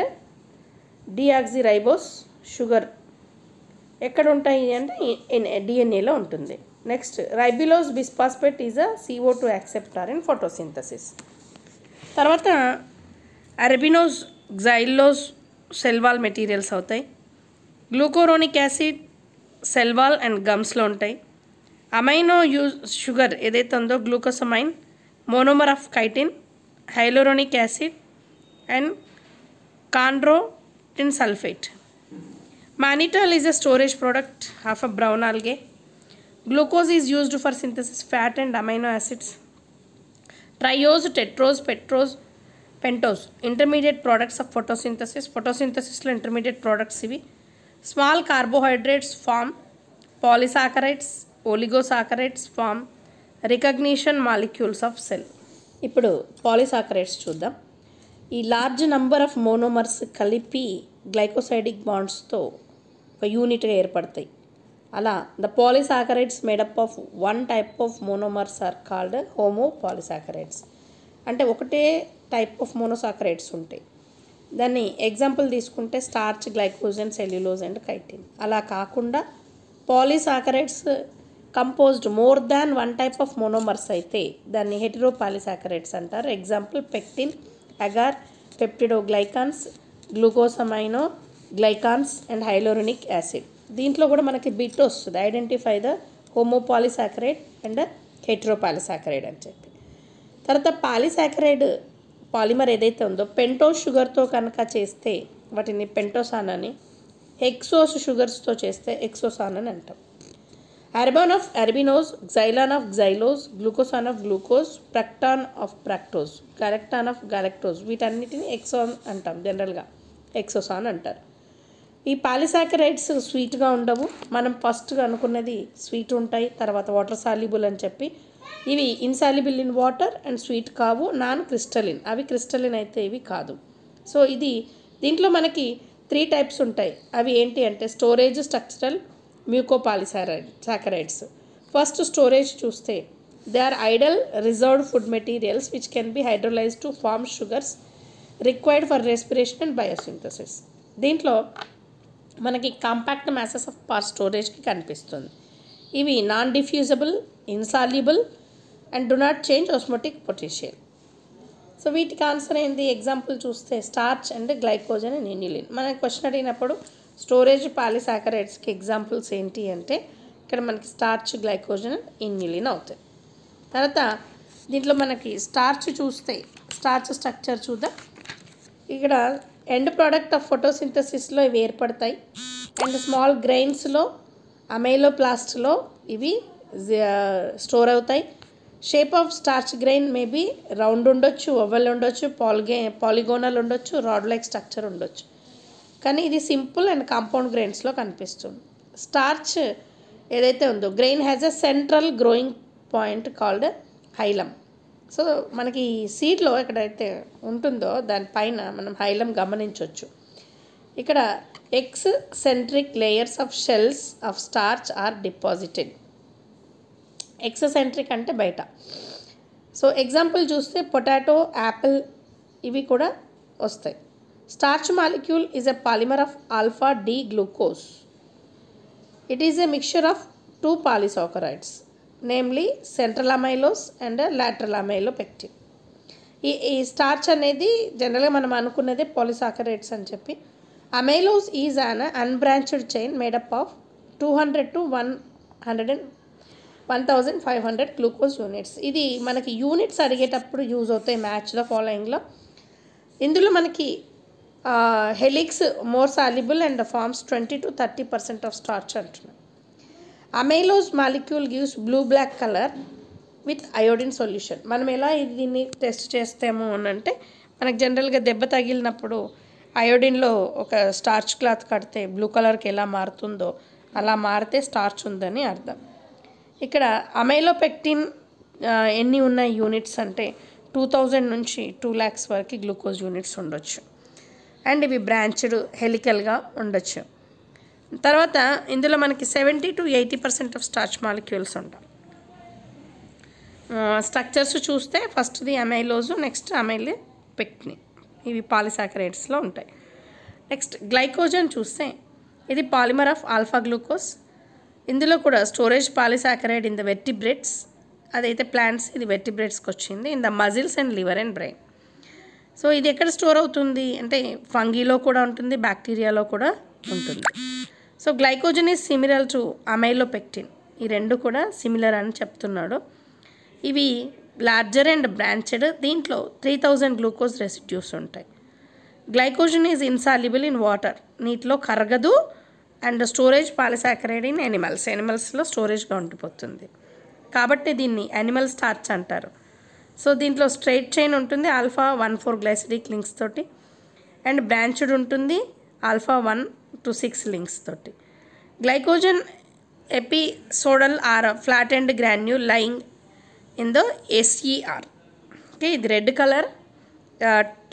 deoxyribose sugar ఎక్కడ ఉంటాయి అంటే డిఎన్ఏలో ఉంటుంది. Next ribulose bisphosphate is a CO2 acceptor in photosynthesis. తర్వాత arabinose xylose cell wall materials అవుతాయి. Glucuronic acid cell wall and గమ్స్లో ఉంటాయి. Amino sugar ఏదైతే ఉందో glucosamine, monomer of chitin, hyaluronic acid and chondroitin sulphate. మానిటాల్ is a storage product of a brown algae. Glucose is used for synthesis fat and amino acids. Triose, tetrose, petrose, pentose intermediate products of photosynthesis. Photosynthesis lo intermediate products ivi. Small carbohydrates form polysaccharides, oligosaccharides form recognition molecules of cell. ఇప్పుడు polysaccharides చూద్దాం. ఈ large number of monomers కలిపి glycosidic బాండ్స్తో ఒక యూనిట్గా ఏర్పడతాయి. అలా the polysaccharides made up of 1 type of monomers are called homopolysaccharides. అంటే ఒకటే టైప్ ఆఫ్ మోనోసాకరైడ్స్ ఉంటాయి. దాన్ని ఎగ్జాంపుల్ తీసుకుంటే starch, glycogen and cellulose and chitin. అలా కాకుండా polysaccharides composed more than 1 type of monomers అయితే దాన్ని హెటెరోపాలిసాకరైడ్స్ అంటారు. Example pectin, agar, peptidoglycans, glycosaminoglycans and hyaluronic acid. దీంట్లో కూడా మనకి బిట్ వస్తుంది, ఐడెంటిఫై ద హోమోపాలిసాకరైడ్ అండ్ హెటెరోపాలిసాకరైడ్ అని చెప్పి. తర్వాత పాలిసాకరైడ్ పాలిమర్ ఏదైతే ఉందో పెంటోస్ షుగర్తో కనుక చేస్తే వాటిని పెంటోసాన్ అని, హెక్సోస్ షుగర్స్తో చేస్తే ఎక్సోసాన్ అని అంటాం. Araban of arabinose, xylan of xylose, glucosan of glucose, fructan of fructose, galactan of galactose, వీటన్నిటిని ఎక్సోన్ అంటాం. జనరల్గా ఎక్సోసాన్ అంటారు. ఈ పాలిసాకరైడ్స్ స్వీట్గా ఉండవు. మనం ఫస్ట్గా అనుకున్నది స్వీట్ ఉంటాయి, తర్వాత వాటర్ సాల్యుబుల్ అని చెప్పి. ఇవి insoluble in water and sweet కావు, నాన్ క్రిస్టలిన్. అవి క్రిస్టలిన్ అయితే ఇవి కాదు. సో దీంట్లో మనకి 3 టైప్స్ ఉంటాయి. అవి ఏంటి అంటే storage, structural, saccharides. First storage చూస్తే they are ideal reserved food materials which can be hydrolysed to form sugars required for respiration and biosynthesis. దీంట్లో మనకి కాంపాక్ట్ మ్యాసెస్ ఆఫ్ స్టోరేజ్కి కనిపిస్తుంది. ఇవి non diffusible, insoluble and do not change osmotic potential. So వీటికి answer ఏంది? Example చూస్తే starch and glycogen and inulin. మనకి question అడిగినప్పుడు స్టోరేజ్ పాలిసాకరైడ్స్కి ఎగ్జాంపుల్స్ ఏంటి అంటే ఇక్కడ మనకి స్టార్చ్, గ్లైకోజన్ అండ్ ఇన్యులిన్ అవుతాయి. తర్వాత దీంట్లో మనకి స్టార్చ్ చూస్తే స్టార్చ్ స్ట్రక్చర్ చూద్దాం. ఇక్కడ ఎండ్ ప్రోడక్ట్ ఆఫ్ ఫోటోసింథసిస్లో ఇవి ఏర్పడతాయి. అండ్ స్మాల్ గ్రెయిన్స్లో అమైలోప్లాస్ట్లో ఇవి స్టోర్ అవుతాయి. Shape of starch grain maybe round ఉండొచ్చు, ఓవల్ ఉండొచ్చు, పాలిగోనల్ ఉండొచ్చు, రాడ్ లైక్ స్ట్రక్చర్ ఉండొచ్చు. కానీ ఇది సింపుల్ అండ్ కాంపౌండ్ గ్రెయిన్స్లో కనిపిస్తుంది. స్టార్చ్ ఏదైతే ఉందో grain has a central growing point called hilum. So మనకి సీడ్లో ఎక్కడైతే ఉంటుందో దానిపైన మనం హైలమ్ గమనించవచ్చు. ఇక్కడ eccentric layers of shells of starch are deposited. Eccentric అంటే బయట. సో ఎగ్జాంపుల్ చూస్తే పొటాటో, యాపిల్ ఇవి కూడా వస్తాయి. Starch molecule is a polymer of alpha D glucose. It is a mixture of 2 polysaccharides, namely central amylose and lateral amylopectin. ఈ starch అనేది జనరల్గా మనం అనుకున్నదే పాలిసాకరైడ్స్ అని చెప్పి. Amylose is an unbranched chain made up of 200 to 1500 glucose units. ఇది మనకి units అడిగేటప్పుడు యూజ్ అవుతాయి మ్యాచ్ ద ఫాలోయింగ్లో. ఇందులో మనకి helix more soluble and forms 20 to 30% of starch అంటున్నాం. Amylose molecule gives blue black colour with iodine solution. మనం ఎలా దీన్ని టెస్ట్ చేస్తాము అని అంటే మనకు జనరల్గా దెబ్బ తగిలినప్పుడు అయోడిన్లో ఒక స్టార్చ్ క్లాత్ కడితే బ్లూ కలర్కి ఎలా మారుతుందో అలా మారితే స్టార్చ్ ఉందని అర్థం. ఇక్కడ అమైలోపెక్టిన్ ఎన్ని ఉన్నాయి యూనిట్స్ అంటే 2000 నుంచి 2 lakhs వరకు గ్లూకోజ్ యూనిట్స్ ఉండొచ్చు. అండ్ ఇవి బ్రాంచ్డ్ హెలికల్గా ఉండొచ్చు. తర్వాత ఇందులో మనకి 70 to 80% ఆఫ్ స్టార్చ్ మాలిక్యూల్స్ ఉంటాయి. స్ట్రక్చర్స్ చూస్తే ఫస్ట్ది అమైలోజు, నెక్స్ట్ అమైలోపెక్టిన్. ఇవి పాలిసాకరైడ్స్లో ఉంటాయి. నెక్స్ట్ గ్లైకోజన్ చూస్తే ఇది పాలిమర్ ఆఫ్ ఆల్ఫా గ్లూకోజ్. ఇందులో కూడా storage polysaccharide in the vertebrates. అదైతే ప్లాంట్స్, ఇది వెర్టిబ్రేట్స్కి వచ్చింది. In the muscles and liver and brain. So ఇది ఎక్కడ స్టోర్ అవుతుంది అంటే ఫంగీలో కూడా ఉంటుంది, బ్యాక్టీరియాలో కూడా ఉంటుంది. So glycogen is similar to amylopectin. ఈ రెండు కూడా సిమిలర్ అని చెప్తున్నాడు. ఇవి లార్జర్ అండ్ బ్రాంచెడ్. దీంట్లో 3000 గ్లూకోజ్ రెసిడ్యూస్ ఉంటాయి. Glycogen is insoluble in water. నీటిలో కరగదు. అండ్ స్టోరేజ్ పాలిసాకరైడ్ ఇన్ ఎనిమల్స్లో స్టోరేజ్గా ఉండిపోతుంది. కాబట్టి దీన్ని యానిమల్ స్టార్చ్ అంటారు. సో దీంట్లో స్ట్రైట్ చైన్ ఉంటుంది ఆల్ఫా 1,4 గ్లైసిడిక్ లింక్స్ తోటి. అండ్ బ్రాంచ్డ్ ఉంటుంది ఆల్ఫా 1 to 6 లింక్స్ తోటి. Glycogen ellipsoidal are flat and granule lying in the SER. Okay, ఇది రెడ్ కలర్.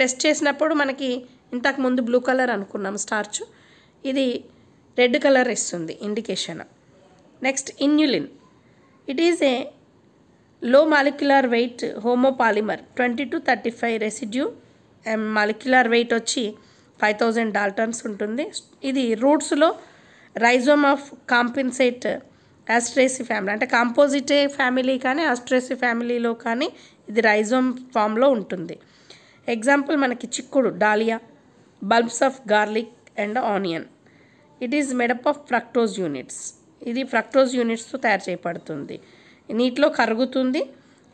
టెస్ట్ చేసినప్పుడు మనకి ఇంతకుముందు బ్లూ కలర్ అనుకున్నాం స్టార్చ్, ఇది రెడ్ కలర్ ఇస్తుంది indication. Next inulin. It is a low molecular weight homopolymer 20 to 35 residue. Molecular weight వచ్చి 5000 daltons ఉంటుంది. ఇది రూట్స్లో రైజోమ్ ఆఫ్ కాంపెన్సేట్ ఆస్ట్రేసి ఫ్యామిలీ, అంటే కాంపోజిటే ఫ్యామిలీ కానీ ఆస్ట్రేసి ఫ్యామిలీలో కానీ ఇది రైజోమ్ ఫామ్లో ఉంటుంది. ఎగ్జాంపుల్ మనకి చిక్కుడు, dahlia, bulbs of garlic and onion. It is made up of fructose units. ఇది ఫ్రక్టోజ్ యూనిట్స్తో తయారు చేయబడుతుంది. నీటిలో కరుగుతుంది.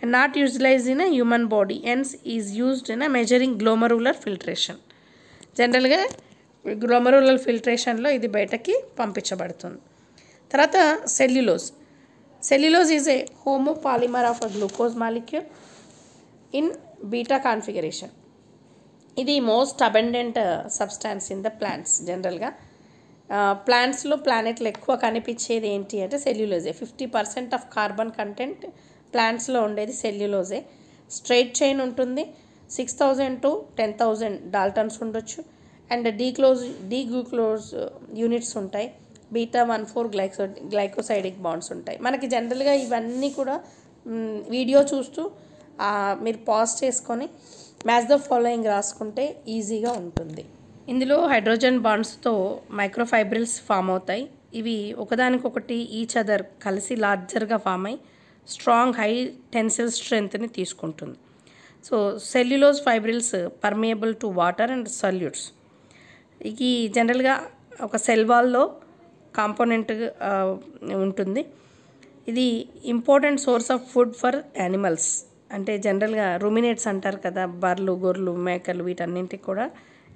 Not utilise in human body ఎన్స్ is used in measuring glomerular filtration. జనరల్గా గ్లోమరులర్ ఫిల్ట్రేషన్లో ఇది బయటకి పంపించబడుతుంది. తర్వాత cellulose is a homopolymer of a glucose molecule in beta configuration. ఇది most abundant substance in the plants జనరల్గా. ప్లాంట్స్లో ప్లానెట్లో ఎక్కువ కనిపించేది ఏంటి అంటే సెల్యులోజే. 50% ఆఫ్ కార్బన్ కంటెంట్ ప్లాంట్స్లో ఉండేది సెల్యులోజే. స్ట్రైట్ చైన్ ఉంటుంది. 6000 to 10,000 డాల్టన్స్ ఉండొచ్చు. అండ్ డీగ్లూకోజ్ యూనిట్స్ ఉంటాయి. β14 గ్లైకోసైడిక్ బాండ్స్ ఉంటాయి. మనకి జనరల్గా ఇవన్నీ కూడా వీడియో చూస్తూ మీరు పాజ్ చేసుకొని మ్యాచ్ ద ఫాలోయింగ్ రాసుకుంటే ఈజీగా ఉంటుంది. ఇందులో హైడ్రోజన్ బాండ్స్తో మైక్రోఫైబ్రిల్స్ ఫామ్ అవుతాయి. ఇవి ఒకదానికొకటి ఈచ్ అదర్ కలిసి లార్జర్గా ఫామ్ అయ్యి స్ట్రాంగ్ హై టెన్సిల్ స్ట్రెంగ్త్ని తీసుకుంటుంది. So cellulose fibrils permeable to water and solutes. ఇది జనరల్గా ఒక సెల్ వాల్లో కాంపోనెంట్ ఉంటుంది. ఇది important source of food for animals. అంటే జనరల్గా రూమినేట్స్ అంటారు కదా, బర్రెలు, గొర్రెలు, మేకలు, వీటన్నింటికి కూడా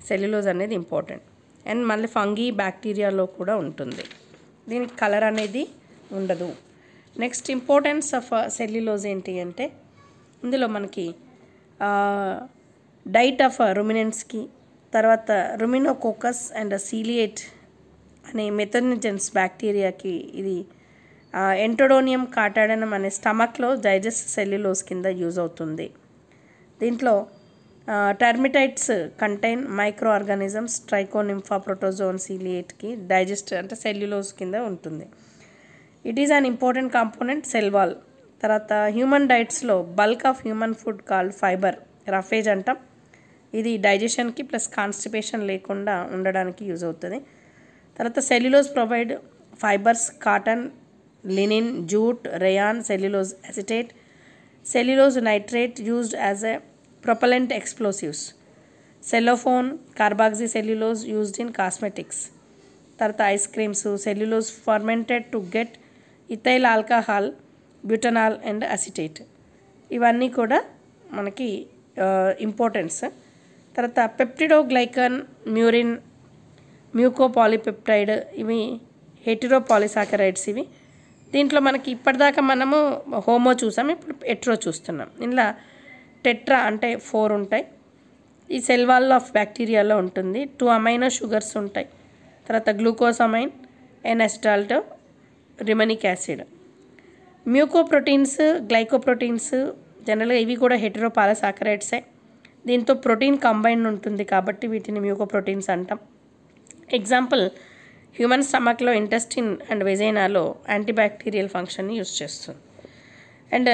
సెల్యులోజ్ అనేది ఇంపార్టెంట్. అండ్ మళ్ళీ ఫంగీ, బ్యాక్టీరియాలో కూడా ఉంటుంది. దీనికి కలర్ అనేది ఉండదు. నెక్స్ట్ ఇంపార్టెన్స్ ఆఫ్ సెల్యులోజ్ ఏంటి అంటే ఇందులో మనకి డైట్ ఆఫ్ రుమినెంట్స్కి, తర్వాత రుమినోకోకస్ అండ్ సీలియేట్ అనే మెథనజెన్స్ బ్యాక్టీరియాకి ఇది ఎంటోడోనియం కాటాడనం అనే స్టమక్లో డైజెస్ట్ సెల్యులోజ్ కింద యూజ్ అవుతుంది. దీంట్లో termites contain micro organisms. Trichonympha protozoan సీలియేట్కి డైజెస్ట్ అంటే సెల్యులోజ్ కింద ఉంటుంది. It is an important component cell wall. తర్వాత హ్యూమన్ డైట్స్లో bulk of human food called fibre, roughage అంటాం. ఇది డైజెషన్కి ప్లస్ కాన్స్టిపేషన్ లేకుండా ఉండడానికి యూజ్ అవుతుంది. తర్వాత cellulose provide fibres, cotton, linen, jute, rayon, cellulose acetate, cellulose nitrate used as a propellant explosives, cellophane, carboxy cellulose used in cosmetics. తర్వాత ice creams, cellulose fermented to get ethyl alcohol, butanol and acetate. ఇవన్నీ కూడా మనకి importance. తర్వాత peptidoglycan, murein, మ్యూకోపాలిపెప్టైడ్, ఇవి హెటిరోపాలిసాకరైడ్స్. ఇవి దీంట్లో మనకి ఇప్పటిదాకా మనము హోమో చూసాం, ఇప్పుడు హెట్రో చూస్తున్నాం. ఇందులో టెట్రా అంటే 4 ఉంటాయి. ఈ సెల్ వాల్ ఆఫ్ బ్యాక్టీరియాలో ఉంటుంది. 2 అమైనో షుగర్స్ ఉంటాయి. తర్వాత గ్లూకోసమైన్, ఎన్ఎసిటాల్టో, రిమనిక్ యాసిడ్. మ్యూకోప్రోటీన్స్, గ్లైకోప్రోటీన్స్ జనరల్గా ఇవి కూడా హెటిరోపాలిసాకరైడ్సే. దీంతో ప్రోటీన్ కంబైన్ ఉంటుంది కాబట్టి వీటిని మ్యూకోప్రోటీన్స్ అంటాం. ఎగ్జాంపుల్ హ్యూమన్ స్టమక్లో ఇంటెస్టిన్ అండ్ వెజైనాలో యాంటీబ్యాక్టీరియల్ ఫంక్షన్ని యూజ్ చేస్తుంది. అండ్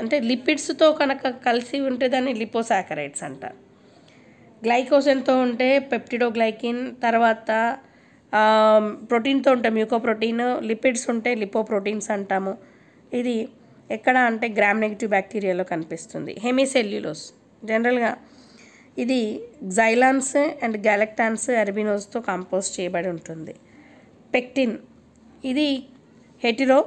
అంటే లిపిడ్స్తో కనుక కలిసి ఉంటే దాన్ని లిపోసాకరైడ్స్ అంటారు. గ్లైకోజన్తో ఉంటే పెప్టిడోగ్లైకిన్, తర్వాత ప్రోటీన్తో ఉంటే మ్యూకోప్రోటీన్, లిపిడ్స్ ఉంటే లిపోప్రోటీన్స్ అంటాము. ఇది ఎక్కడ అంటే గ్రామ్ నెగిటివ్ బ్యాక్టీరియాలో కనిపిస్తుంది. హెమిసెల్యులోస్ జనరల్గా ఇది జైలాన్స్ అండ్ గ్యాలక్టాన్స్, అరబినోస్తో కంపోజ్ చేయబడి ఉంటుంది. పెక్టిన్ ఇది హెటిరో,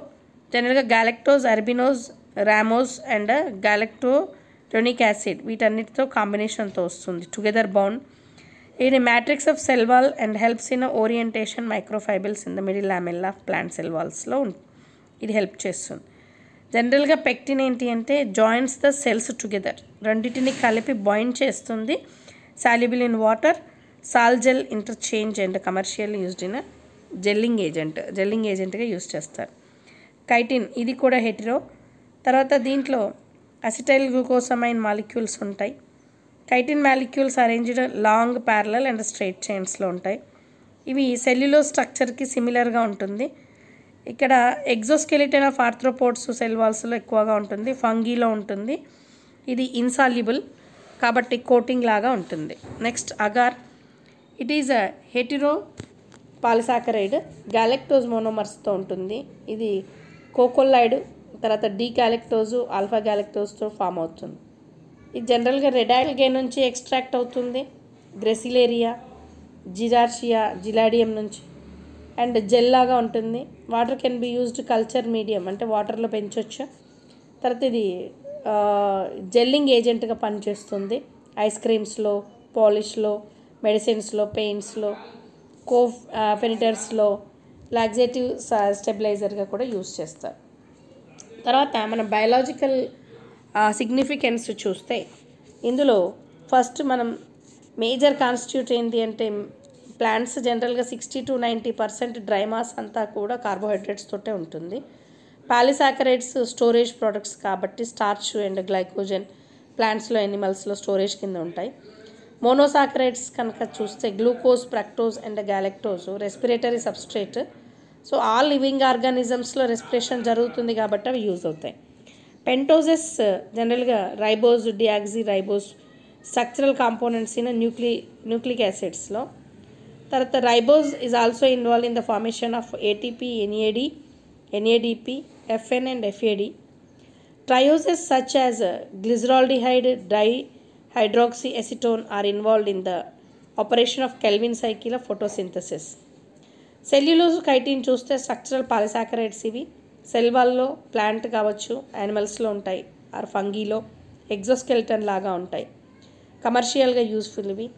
జనరల్గా galactose, arabinose, rhamnose and galacturonic acid వీటన్నిటితో కాంబినేషన్తో వస్తుంది. Together bound. ఇది matrix of cell wall and helps in orientation microfibrils in the middle lamella of plant cell వాల్స్లో ఇది హెల్ప్ చేస్తుంది. జనరల్గా పెక్టిన్ ఏంటి అంటే జాయింట్స్ ద సెల్స్ టుగెదర్, రెండింటిని కలిపి బాయిండ్ చేస్తుంది. Soluble in water, sol gel interchange and commercial used in gelling ఏజెంట్గా యూజ్ చేస్తారు. కైటిన్ ఇది కూడా హెటిరో. తర్వాత దీంట్లో అసిటైల్ గ్లూకోసమైన్ మాలిక్యూల్స్ ఉంటాయి. Chitin molecules arranged long, parallel and straight చైన్స్లో ఉంటాయి. ఇవి సెల్యులోజ్ స్ట్రక్చర్కి సిమిలర్గా ఉంటుంది. ఇక్కడ ఎగ్జోస్కెలిటన్ ఆఫ్ ఆర్థ్రోపోడ్స్ సెల్ వాల్స్లో ఎక్కువగా ఉంటుంది. ఫంగీలో ఉంటుంది. ఇది ఇన్సాల్యుబుల్ కాబట్టి కోటింగ్ లాగా ఉంటుంది. Next agar, it is a hetero polysaccharide, galactose మోనోమర్స్తో ఉంటుంది. ఇది కోకోలైడ్, తర్వాత డీగ్యాలక్టోజు, ఆల్ఫా గ్యాలక్టోజ్తో ఫామ్ అవుతుంది. ఇది జనరల్గా రెడాయిల్ గే నుంచి ఎక్స్ట్రాక్ట్ అవుతుంది. గ్రెసిలేరియా, జిరార్షియా, జిలాడియం నుంచి. అండ్ జెల్ లాగా ఉంటుంది. Water can be used culture medium, అంటే వాటర్లో పెంచవచ్చు. తర్వాత ఇది జెల్లింగ్ ఏజెంట్గా పనిచేస్తుంది. ఐస్ క్రీమ్స్లో, పాలిష్లో, మెడిసిన్స్లో, పెయింట్స్లో, ఫెనిటర్స్లో, లాక్సేటివ్ స్టెబిలైజర్గా కూడా యూజ్ చేస్తారు. తర్వాత మన బయాలజికల్ సిగ్నిఫికెన్స్ చూస్తే ఇందులో ఫస్ట్ మనం మేజర్ కాన్స్టిట్యూట్ ఏంటి అంటే ప్లాంట్స్ జనరల్గా 60-90% డ్రై మాస్ అంతా కూడా కార్బోహైడ్రేట్స్ తోటే ఉంటుంది. పాలిసాకరైడ్స్ స్టోరేజ్ ప్రొడక్ట్స్ కాబట్టి స్టార్చ్ అండ్ గ్లైకోజన్ ప్లాంట్స్లో ఎనిమల్స్లో స్టోరేజ్ కింద ఉంటాయి. మోనోసాకరైడ్స్ కనుక చూస్తే glucose, fructose and galactose respiratory substrate. So all living ఆర్గానిజమ్స్లో రెస్పిరేషన్ జరుగుతుంది కాబట్టి అవి యూజ్ అవుతాయి. పెంటోజెస్ జనరల్గా ribose, deoxy ribose structural components in nucleic యాసిడ్స్లో. తర్వాత ribose is also involve in the formation of ATP, NAD, NADP, FMN and FAD. Trioses such as glyceraldehyde, dihydroxyacetone are involved in the operation of Calvin cycle of photosynthesis. Cellulose, chitin చూస్తే structural polysaccharides. ఇవి cell వాల్లో plant కావచ్చు, యానిమల్స్లో ఉంటాయి, are ఫంగీలో ఎగ్జోస్కెల్టన్ లాగా ఉంటాయి, కమర్షియల్గా useful ఇవి.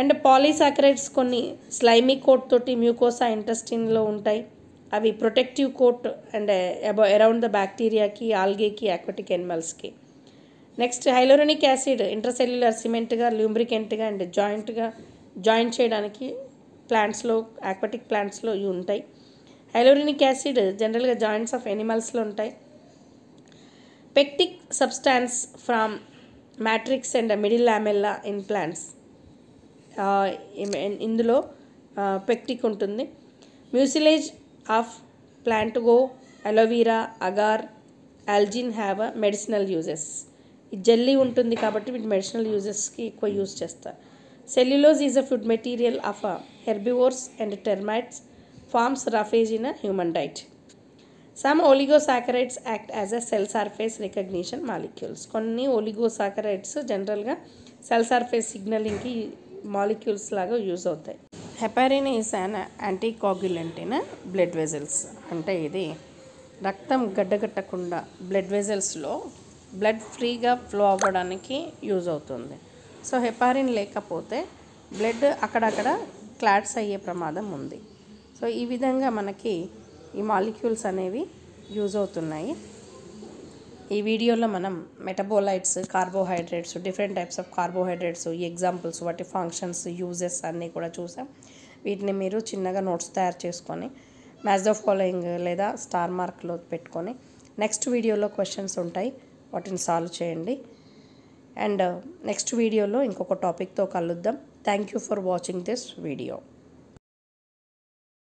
అండ్ polysaccharides కొన్ని స్లైమీ కోట్ తోటి మ్యూకోసా ఇంటెస్టిన్లో ఉంటాయి. అవి protective coat and around the బ్యాక్టీరియాకి, ఆల్గేకి, ఆక్వాటిక్ ఎనిమల్స్కి. నెక్స్ట్ హైలోరోనిక్ యాసిడ్ ఇంట్రాసెల్యులర్ సిమెంట్గా, లూబ్రికెంట్గా అండ్ జాయింట్ చేయడానికి ప్లాంట్స్లో, ఆక్వాటిక్ ప్లాంట్స్లో ఇవి ఉంటాయి. హైలోరోనిక్ యాసిడ్ జనరల్గా జాయింట్స్ ఆఫ్ ఎనిమల్స్లో ఉంటాయి. Pectic substance from matrix and middle lamella in plants. ఇందులో పెక్టిక్ ఉంటుంది. Mucilage of plantago, aloe vera, agar, algin have medicinal uses. ఈ జెల్లీ ఉంటుంది కాబట్టి వీటి మెడిసినల్ యూజెస్కి ఎక్కువ యూజ్ చేస్తారు. Cellulose is a food material of herbivores and termites, forms roughage in a human diet. Some oligosaccharides act as a cell surface recognition molecules. కొన్ని oligosaccharides జనరల్గా cell surface సిగ్నలింగ్కి మాలిక్యూల్స్ లాగా యూజ్ అవుతాయి. Heparin is an anticoagulant in blood vessels. అంటే ఇది రక్తం గడ్డగట్టకుండా blood వెజల్స్లో బ్లడ్ ఫ్రీగా ఫ్లో అవ్వడానికి యూజ్ అవుతుంది. సో హెపారిన్ లేకపోతే బ్లడ్ అక్కడక్కడ క్లాట్స్ అయ్యే ప్రమాదం ఉంది. సో ఈ విధంగా మనకి ఈ మాలిక్యూల్స్ అనేవి యూజ్ అవుతున్నాయి. ఈ వీడియోలో మనం metabolites, carbohydrates, different types of carbohydrates, ఈ ఎగ్జాంపుల్స్, వాటి ఫంక్షన్స్, యూజెస్ అన్నీ కూడా చూసాం. వీటిని మీరు చిన్నగా నోట్స్ తయారు చేసుకొని మ్యాచ్ ద ఫాలోయింగ్ లేదా స్టార్ మార్క్లో పెట్టుకొని నెక్స్ట్ వీడియోలో క్వశ్చన్స్ ఉంటాయి, వాటిని సాల్వ్ చేయండి. అండ్ నెక్స్ట్ వీడియోలో ఇంకొక టాపిక్తో కలుద్దాం. Thank you for watching this video.